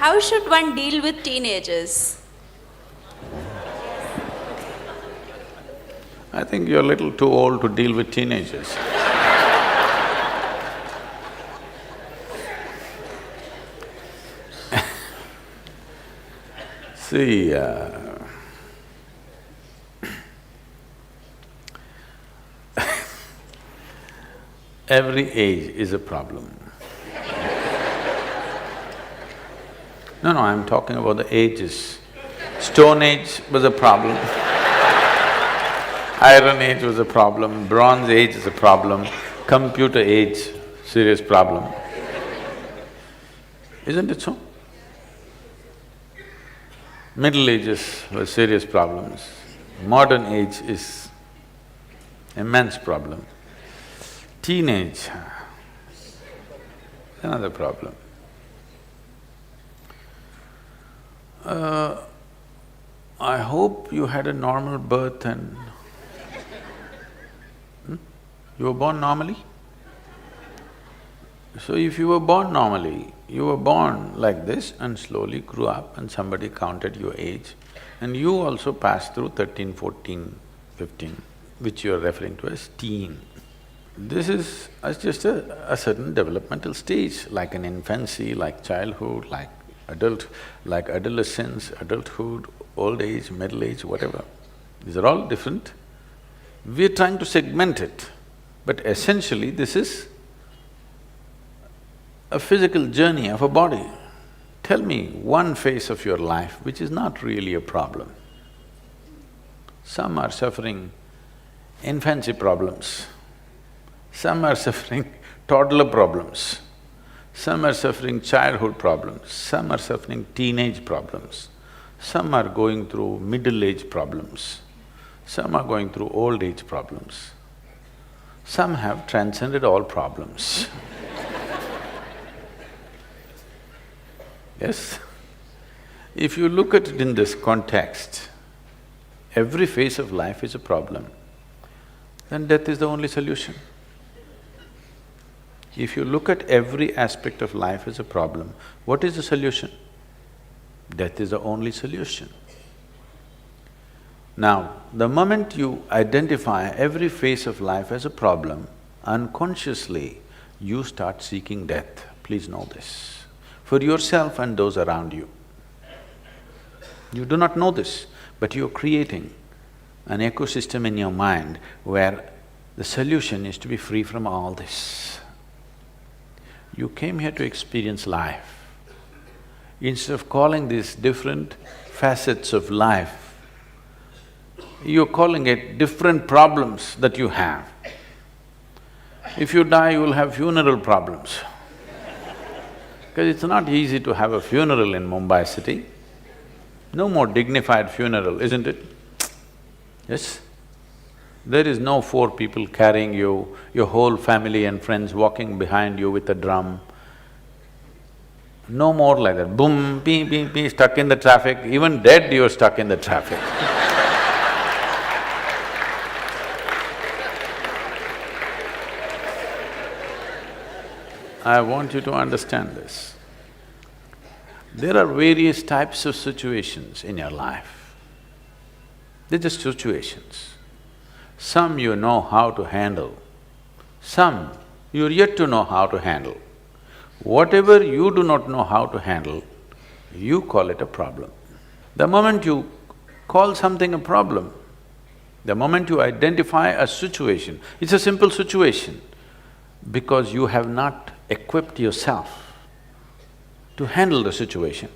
how should one deal with teenagers? I think you're a little too old to deal with teenagers. See, every age is a problem. No, I'm talking about the ages. Stone Age was a problem. Iron Age was a problem, Bronze Age is a problem, Computer Age, serious problem. Isn't it so? Middle Ages were serious problems. Modern age is immense problem. Teenage, another problem. I hope you had a normal birth and… You were born normally? So if you were born normally, you were born like this and slowly grew up and somebody counted your age and you also passed through 13, 14, 15, which you are referring to as teen. This is just a certain developmental stage, like an infancy, like childhood, like adolescence, adulthood, old age, middle age, whatever. These are all different. We're trying to segment it, but essentially this is a physical journey of a body. Tell me one phase of your life which is not really a problem. Some are suffering infancy problems, some are suffering toddler problems, some are suffering childhood problems, some are suffering teenage problems, some are going through middle age problems, some are going through old age problems, some have transcended all problems. Yes? If you look at it in this context, every phase of life is a problem, then death is the only solution. If you look at every aspect of life as a problem, what is the solution? Death is the only solution. Now, the moment you identify every phase of life as a problem, unconsciously you start seeking death. Please know this. For yourself and those around you. You do not know this, but you're creating an ecosystem in your mind where the solution is to be free from all this. You came here to experience life. Instead of calling these different facets of life, you're calling it different problems that you have. If you die, you will have funeral problems. Because it's not easy to have a funeral in Mumbai city. No more dignified funeral, isn't it? Yes? There is no four people carrying you, your whole family and friends walking behind you with a drum. No more like that, boom, pee, pee, pee, stuck in the traffic. Even dead, you're stuck in the traffic. I want you to understand this. There are various types of situations in your life. They're just situations. Some you know how to handle, some you're yet to know how to handle. Whatever you do not know how to handle, you call it a problem. The moment you call something a problem, the moment you identify a situation, it's a simple situation, because you have not equipped yourself to handle the situation.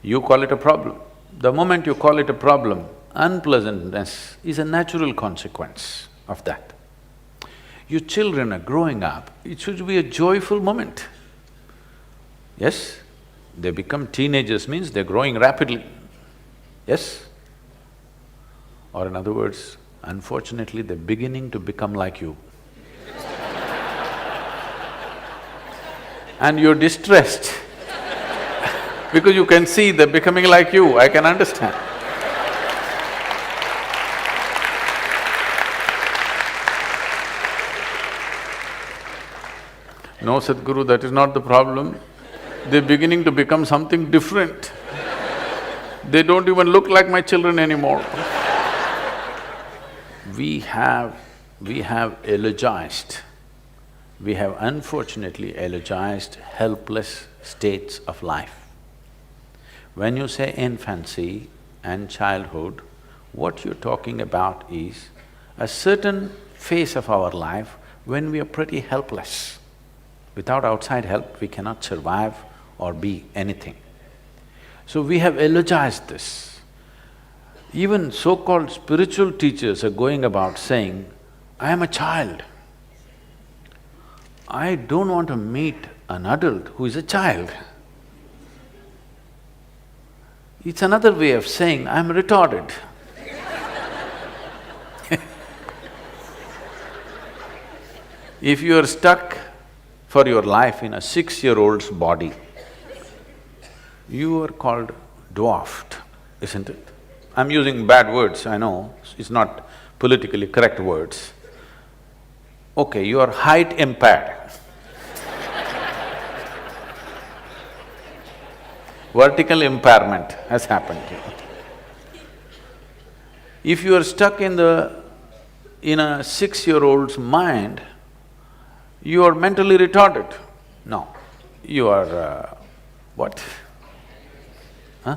You call it a problem. The moment you call it a problem, unpleasantness is a natural consequence of that. Your children are growing up, it should be a joyful moment. Yes? They become teenagers means they're growing rapidly. Yes? Or in other words, unfortunately, they're beginning to become like you. And you're distressed because you can see they're becoming like you, I can understand. No, Sadhguru, that is not the problem. They're beginning to become something different. They don't even look like my children anymore. We have eulogized, we have unfortunately eulogized helpless states of life. When you say infancy and childhood, what you're talking about is a certain phase of our life when we are pretty helpless. Without outside help, we cannot survive or be anything. So we have eulogized this. Even so-called spiritual teachers are going about saying, I am a child. I don't want to meet an adult who is a child. It's another way of saying, I'm retarded. If you are stuck for your life in a 6-year-old's body, you are called dwarfed, isn't it? I'm using bad words, I know, it's not politically correct words. Okay, you are height impaired. Vertical impairment has happened to you. If you are stuck in a 6-year-old's mind, you are mentally retarded. No, you are what? Huh?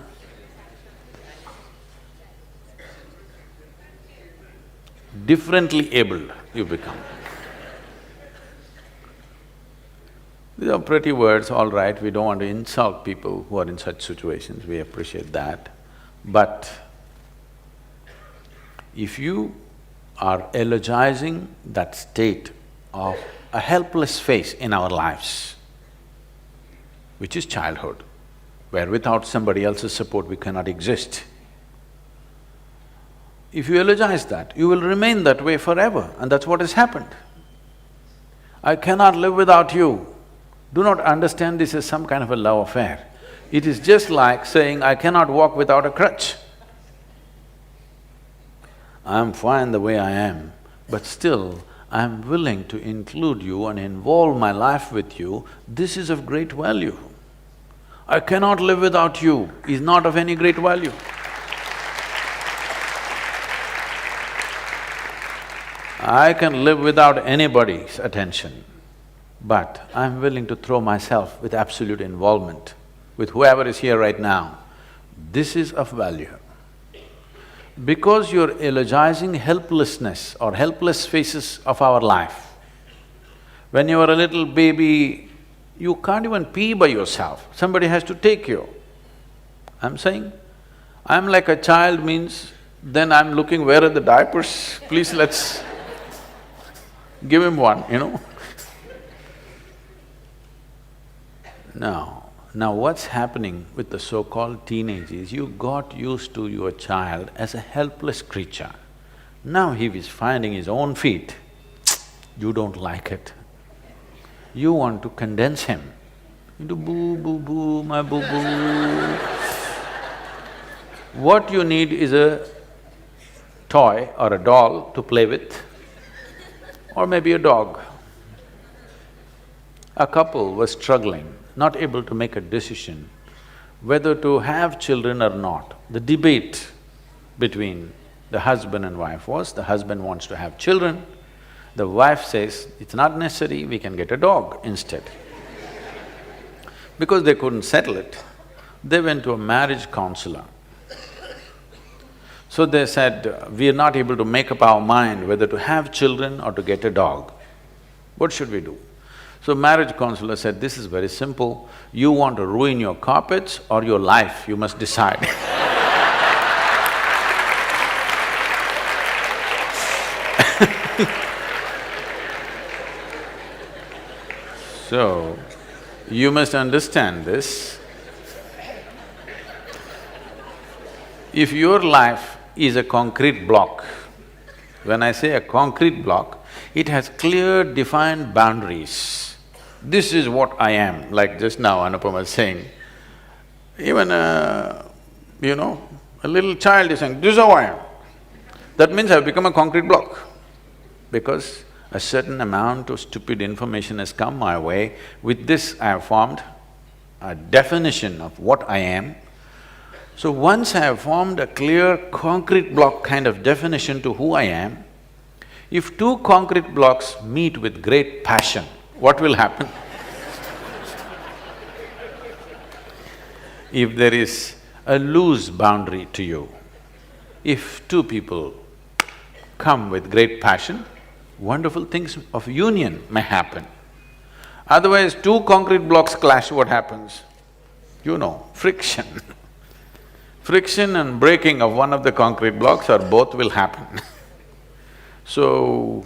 Differently abled you become. These are pretty words, all right, we don't want to insult people who are in such situations, we appreciate that. But if you are eulogizing that state of a helpless phase in our lives, which is childhood, where without somebody else's support we cannot exist. If you eulogize that, you will remain that way forever, and that's what has happened. I cannot live without you. Do not understand this as some kind of a love affair. It is just like saying, I cannot walk without a crutch. I'm fine the way I am, but still I'm willing to include you and involve my life with you. This is of great value. I cannot live without you is not of any great value. I can live without anybody's attention, but I'm willing to throw myself with absolute involvement with whoever is here right now. This is of value. Because you're eulogizing helplessness or helpless phases of our life. When you were a little baby, you can't even pee by yourself, somebody has to take you. I'm saying, I'm like a child means then I'm looking where are the diapers, please let's give him one, you know. Now what's happening with the so-called teenage is you got used to your child as a helpless creature. Now he is finding his own feet, you don't like it. You want to condense him into boo, boo, boo, my boo, boo. What you need is a toy or a doll to play with, or maybe a dog. A couple was struggling, not able to make a decision whether to have children or not. The debate between the husband and wife was, the husband wants to have children, the wife says, it's not necessary, we can get a dog instead. Because they couldn't settle it, they went to a marriage counselor. So they said, we are not able to make up our mind whether to have children or to get a dog. What should we do? So marriage counselor said, this is very simple, you want to ruin your carpets or your life, you must decide. So, you must understand this. If your life is a concrete block, when I say a concrete block, it has clear defined boundaries. This is what I am, like just now Anupama was saying. Even a little child is saying, this is how I am. That means I've become a concrete block, because a certain amount of stupid information has come my way, with this I have formed a definition of what I am. So once I have formed a clear concrete block kind of definition to who I am, if two concrete blocks meet with great passion, what will happen? If there is a loose boundary to you, if two people come with great passion, wonderful things of union may happen. Otherwise, two concrete blocks clash, what happens? You know, friction. Friction and breaking of one of the concrete blocks or both will happen. So,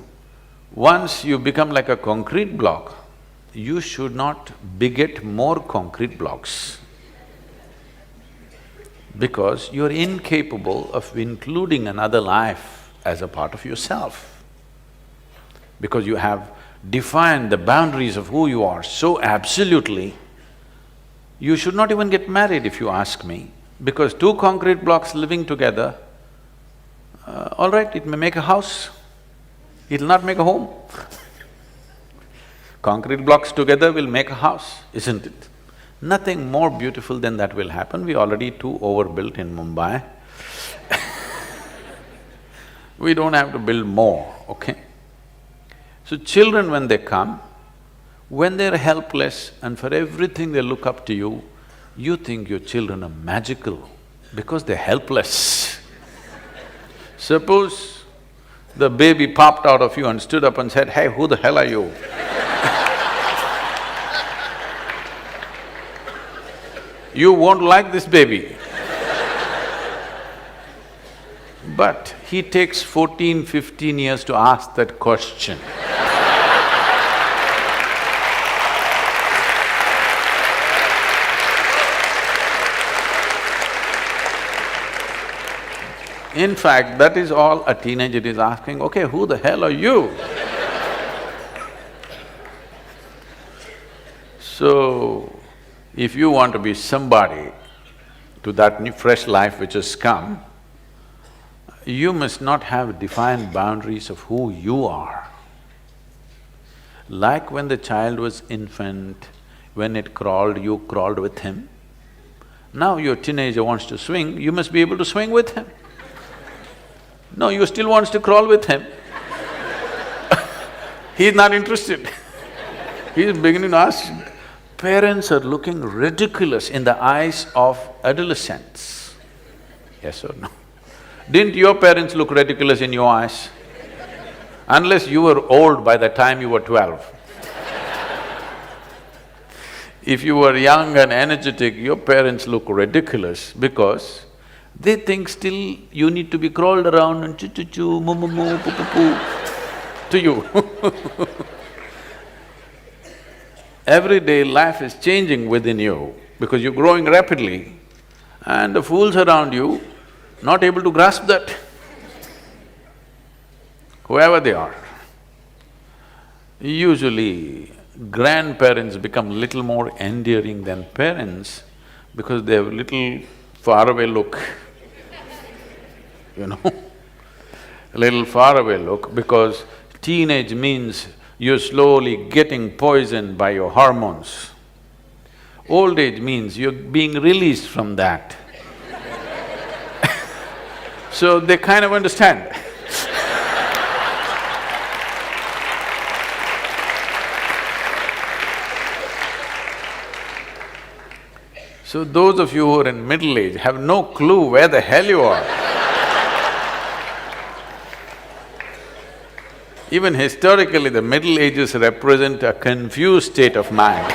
once you become like a concrete block, you should not beget more concrete blocks, because you're incapable of including another life as a part of yourself. Because you have defined the boundaries of who you are so absolutely, you should not even get married if you ask me, because two concrete blocks living together, all right, it may make a house, it'll not make a home. Concrete blocks together will make a house, isn't it? Nothing more beautiful than that will happen. We're already too overbuilt in Mumbai. We don't have to build more, okay? So children when they come, when they're helpless and for everything they look up to you, you think your children are magical because they're helpless. Suppose the baby popped out of you and stood up and said, "Hey, who the hell are you?" You won't like this baby. But he takes 14, 15 years to ask that question. In fact, that is all a teenager is asking, okay, who the hell are you? So, if you want to be somebody to that new fresh life which has come, you must not have defined boundaries of who you are. Like when the child was infant, when it crawled, you crawled with him. Now your teenager wants to swing, you must be able to swing with him. No, you still wants to crawl with him. He's not interested. He's beginning to ask. Parents are looking ridiculous in the eyes of adolescents. Yes or no? Didn't your parents look ridiculous in your eyes? Unless you were old by the time you were 12. If you were young and energetic, your parents look ridiculous because they think still you need to be crawled around and choo-choo-choo, moo-moo-moo, poo-poo-poo to you. Every day life is changing within you because you're growing rapidly and the fools around you not able to grasp that, whoever they are. Usually, grandparents become little more endearing than parents because they have little faraway look, you know. A little faraway look because teenage means you're slowly getting poisoned by your hormones. Old age means you're being released from that. So they kind of understand. So those of you who are in middle age have no clue where the hell you are. Even historically, the Middle Ages represent a confused state of mind.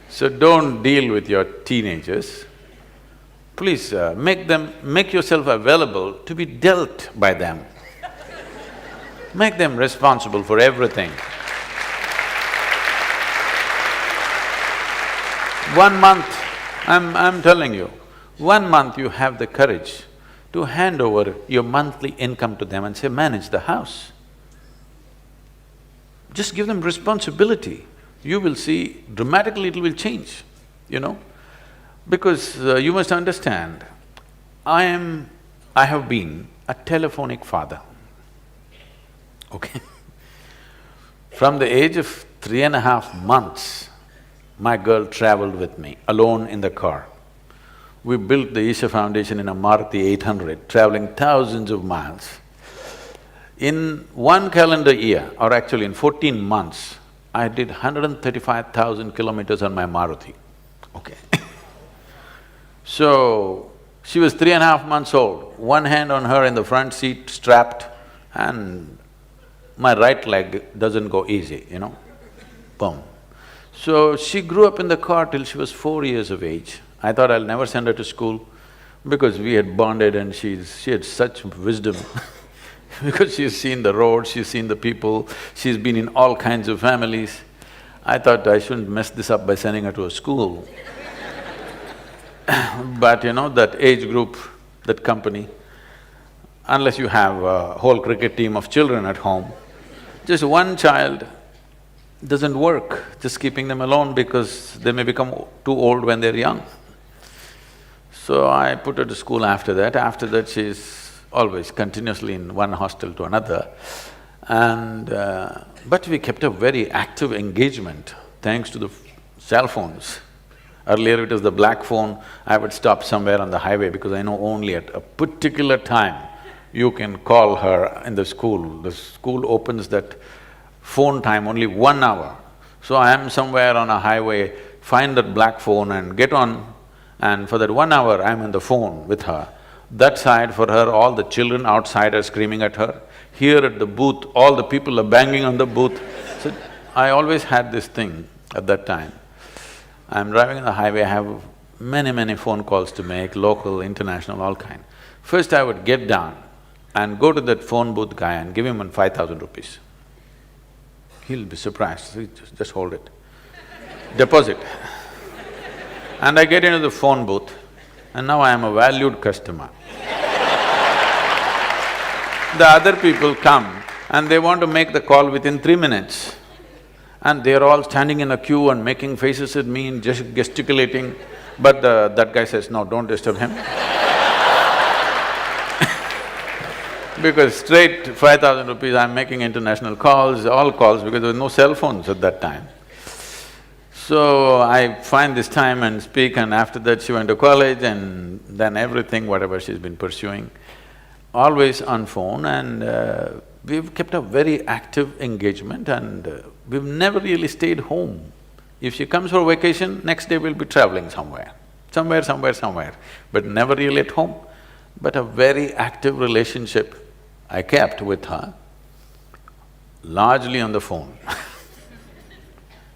So don't deal with your teenagers. Please make yourself available to be dealt by them. Make them responsible for everything. 1 month, I'm telling you, 1 month you have the courage to hand over your monthly income to them and say, manage the house. Just give them responsibility. You will see dramatically it will change, you know. Because you must understand, I have been a telephonic father, okay? From the age of 3.5 months, my girl traveled with me, alone in the car. We built the Isha Foundation in a Maruti 800, traveling thousands of miles. In one calendar year, or actually in 14 months, I did 135,000 kilometers on my Maruti, okay So, she was 3.5 months old, one hand on her in the front seat, strapped, and my right leg doesn't go easy, boom. So, she grew up in the car till she was 4 years of age. I thought I'll never send her to school because we had bonded and she had such wisdom because she's seen the road, she's seen the people, she's been in all kinds of families. I thought I shouldn't mess this up by sending her to a school. But that age group, that company, unless you have a whole cricket team of children at home, just one child doesn't work, just keeping them alone because they may become too old when they're young. So I put her to school after that. After that, she's always continuously in one hostel to another. And… but we kept a very active engagement thanks to the cell phones. Earlier it was the black phone, I would stop somewhere on the highway because I know only at a particular time you can call her in the school. The school opens that phone time only 1 hour. So I am somewhere on a highway, find that black phone and get on, and for that 1 hour I'm on the phone with her. That side for her, all the children outside are screaming at her. Here at the booth, all the people are banging on the booth. So I always had this thing at that time. I'm driving on the highway, I have many phone calls to make, local, international, all kind. First I would get down and go to that phone booth guy and give him 5,000 rupees. He'll be surprised, just hold it. Deposit. And I get into the phone booth and now I am a valued customer. The other people come and they want to make the call within 3 minutes. And they're all standing in a queue and making faces at me and just gesticulating, but that guy says, no, don't disturb him. Because straight 5,000 rupees, I'm making international calls, all calls, because there was no cell phones at that time. So I find this time and speak, and after that she went to college and then everything, whatever she's been pursuing, always on phone, and we've kept a very active engagement, and we've never really stayed home. If she comes for vacation, next day we'll be traveling somewhere, but never really at home. But a very active relationship I kept with her, largely on the phone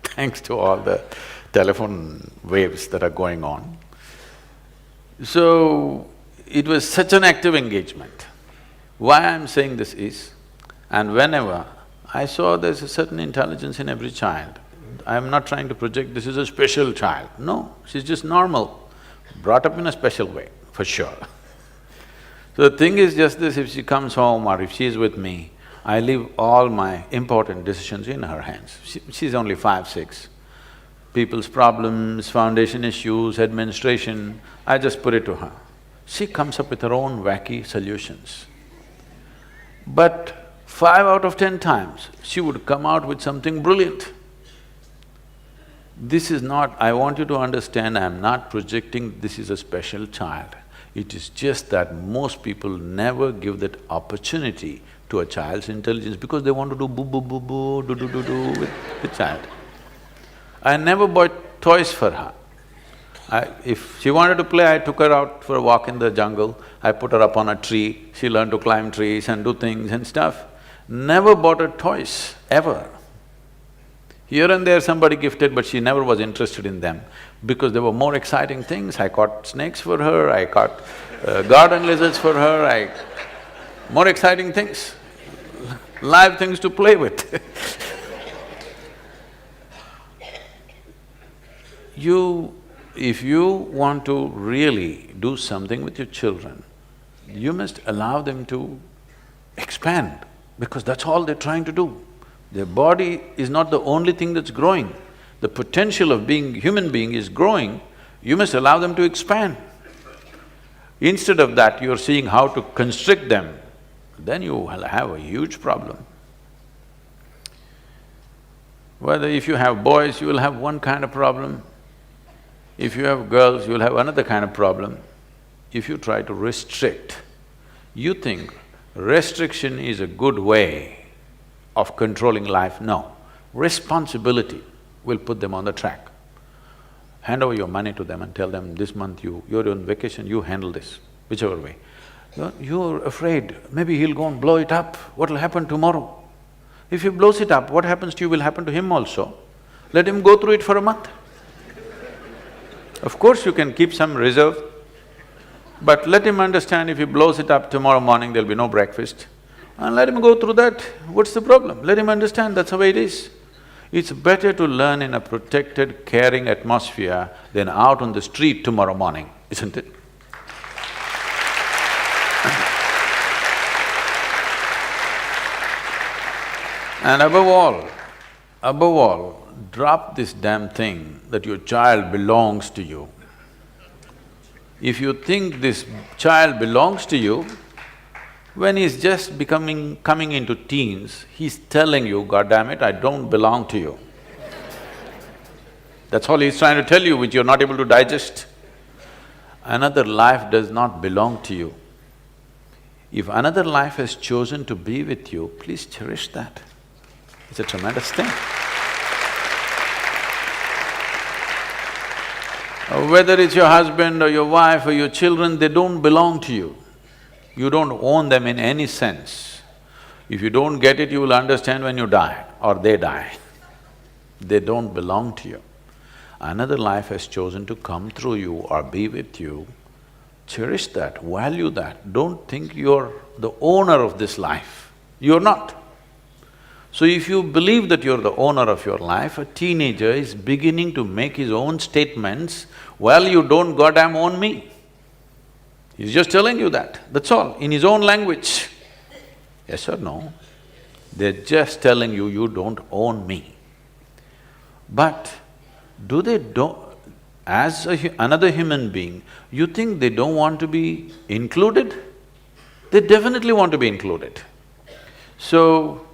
thanks to all the telephone waves that are going on. So, it was such an active engagement. Why I'm saying this is, and whenever I saw there's a certain intelligence in every child, I'm not trying to project this is a special child, no, she's just normal, brought up in a special way, for sure. So the thing is just this, if she comes home or if she's with me, I leave all my important decisions in her hands. She's only 5, 6. People's problems, foundation issues, administration, I just put it to her. She comes up with her own wacky solutions. But 5 out of 10 times, she would come out with something brilliant. This is not… I want you to understand, I'm not projecting this is a special child. It is just that most people never give that opportunity to a child's intelligence because they want to do boo, do with the child. I never bought toys for her. If she wanted to play, I took her out for a walk in the jungle, I put her up on a tree, she learned to climb trees and do things and stuff. Never bought her toys, ever. Here and there somebody gifted, but she never was interested in them because there were more exciting things. I caught snakes for her, I caught garden lizards for her, more exciting things, live things to play with. If you want to really do something with your children, you must allow them to expand because that's all they're trying to do. Their body is not the only thing that's growing. The potential of being human being is growing, you must allow them to expand. Instead of that, you're seeing how to constrict them, then you will have a huge problem. Whether if you have boys, you will have one kind of problem. If you have girls, you will have another kind of problem. If you try to restrict, you think restriction is a good way of controlling life. No. Responsibility will put them on the track. Hand over your money to them and tell them, this month you're on vacation, you handle this, whichever way. You're afraid, maybe he'll go and blow it up, what'll happen tomorrow? If he blows it up, what happens to you will happen to him also. Let him go through it for a month. Of course you can keep some reserve, but let him understand if he blows it up tomorrow morning, there'll be no breakfast. And let him go through that, what's the problem? Let him understand that's the way it is. It's better to learn in a protected, caring atmosphere than out on the street tomorrow morning, isn't it? And above all, drop this damn thing that your child belongs to you. If you think this child belongs to you, when he's just coming into teens, he's telling you, God damn it, I don't belong to you. That's all he's trying to tell you, which you're not able to digest. Another life does not belong to you. If another life has chosen to be with you, please cherish that. It's a tremendous thing. Whether it's your husband or your wife or your children, they don't belong to you. You don't own them in any sense. If you don't get it, you will understand when you die or they die. They don't belong to you. Another life has chosen to come through you or be with you. Cherish that, value that. Don't think you're the owner of this life. You're not. So if you believe that you're the owner of your life, a teenager is beginning to make his own statements, well, you don't goddamn own me. He's just telling you that, that's all, in his own language. Yes or no? They're just telling you, you don't own me. But do they as another human being, you think they don't want to be included? They definitely want to be included. So,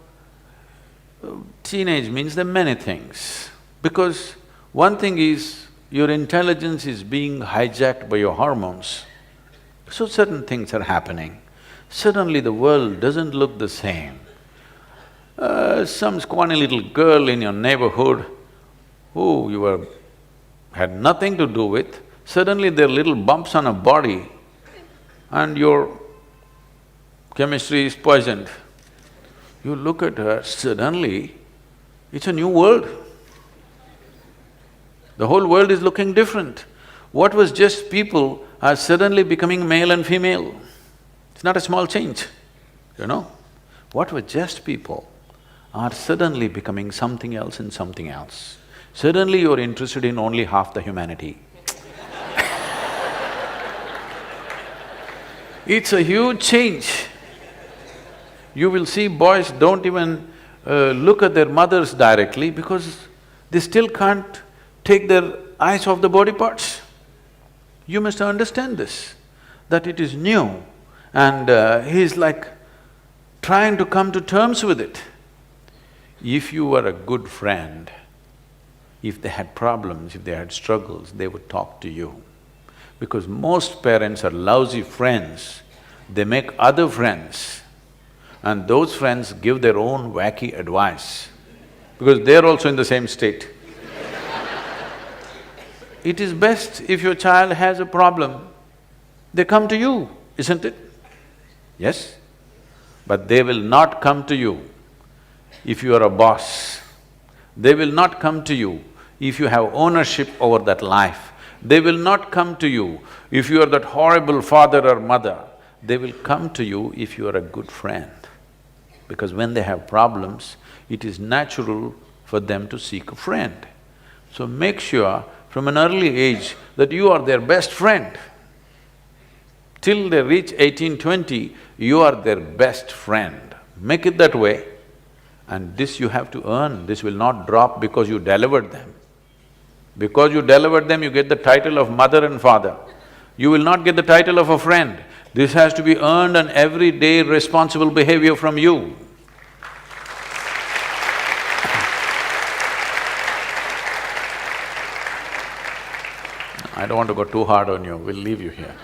teenage means there are many things, because one thing is, your intelligence is being hijacked by your hormones. So certain things are happening. Suddenly the world doesn't look the same. Some scrawny little girl in your neighborhood who you had nothing to do with, suddenly there are little bumps on her body and your chemistry is poisoned. You look at her, suddenly it's a new world. The whole world is looking different. What was just people are suddenly becoming male and female. It's not a small change, you know. What were just people are suddenly becoming something else and something else. Suddenly you're interested in only half the humanity. It's a huge change. You will see boys don't even look at their mothers directly because they still can't take their eyes off the body parts. You must understand this, that it is new and he's like trying to come to terms with it. If you were a good friend, if they had problems, if they had struggles, they would talk to you. Because most parents are lousy friends, they make other friends and those friends give their own wacky advice because they're also in the same state. It is best if your child has a problem, they come to you, isn't it? Yes? But they will not come to you if you are a boss. They will not come to you if you have ownership over that life. They will not come to you if you are that horrible father or mother. They will come to you if you are a good friend. Because when they have problems, it is natural for them to seek a friend. So make sure from an early age that you are their best friend. Till they reach 18, 20, you are their best friend. Make it that way. And this you have to earn, this will not drop because you delivered them. Because you delivered them, you get the title of mother and father. You will not get the title of a friend. This has to be earned and everyday responsible behavior from you. I don't want to go too hard on you, we'll leave you here.